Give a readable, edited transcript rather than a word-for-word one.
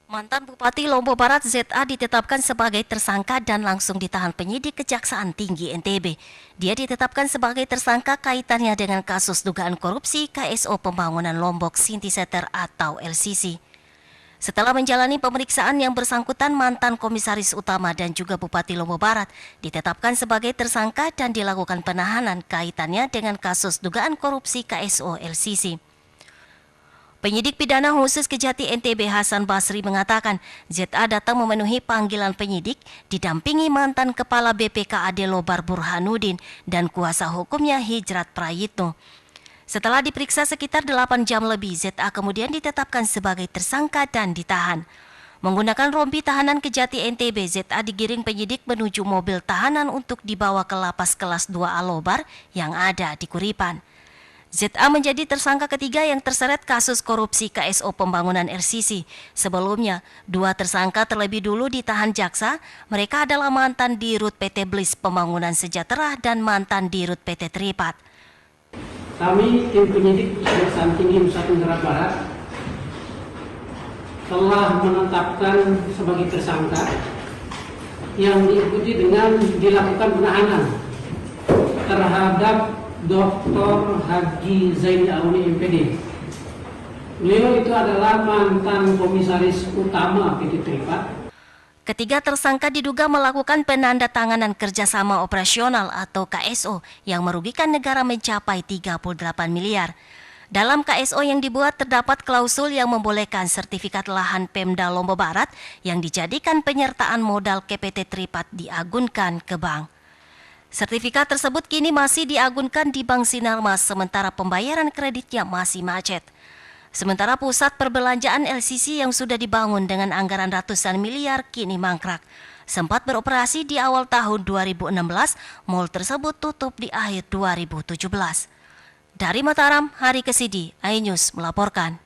Mantan Bupati Lombok Barat ZA ditetapkan sebagai tersangka dan langsung ditahan penyidik Kejaksaan Tinggi NTB. Dia ditetapkan sebagai tersangka kaitannya dengan kasus dugaan korupsi KSO Pembangunan Lombok Sintiseter atau LCC. Setelah menjalani pemeriksaan yang bersangkutan, mantan komisaris utama dan juga Bupati Lombok Barat ditetapkan sebagai tersangka dan dilakukan penahanan kaitannya dengan kasus dugaan korupsi KSO LCC. Penyidik pidana khusus Kejati NTB Hasan Basri mengatakan ZA datang memenuhi panggilan penyidik didampingi mantan Kepala BPKAD Lobar Burhanuddin dan kuasa hukumnya Hijrat Prayitno. Setelah diperiksa sekitar 8 jam lebih, ZA kemudian ditetapkan sebagai tersangka dan ditahan. Menggunakan rompi tahanan Kejati NTB, ZA digiring penyidik menuju mobil tahanan untuk dibawa ke lapas kelas 2A Lobar yang ada di Kuripan. ZA menjadi tersangka ketiga yang terseret kasus korupsi KSO Pembangunan LCC. Sebelumnya, 2 tersangka terlebih dulu ditahan jaksa. Mereka adalah mantan Dirut PT Blis Pembangunan Sejahtera dan mantan Dirut PT Tripat. Kami, tim penyidik Kejaksaan Tinggi Nusa Tenggara Barat, telah menetapkan sebagai tersangka yang diikuti dengan dilakukan penahanan terhadap Dr. Haji Zaini Alwi MPD. Beliau itu adalah mantan komisaris utama PT Tripat. Ketiga tersangka diduga melakukan penandatanganan kerjasama operasional atau KSO yang merugikan negara mencapai 38 miliar. Dalam KSO yang dibuat terdapat klausul yang membolehkan sertifikat lahan Pemda Lombok Barat yang dijadikan penyertaan modal ke PT Tripat diagunkan ke bank. Sertifikat tersebut kini masih diagunkan di Bank Sinarmas sementara pembayaran kreditnya masih macet. Sementara pusat perbelanjaan LCC yang sudah dibangun dengan anggaran ratusan miliar kini mangkrak. Sempat beroperasi di awal tahun 2016, mal tersebut tutup di akhir 2017. Dari Mataram, Hari Kesidi, iNews melaporkan.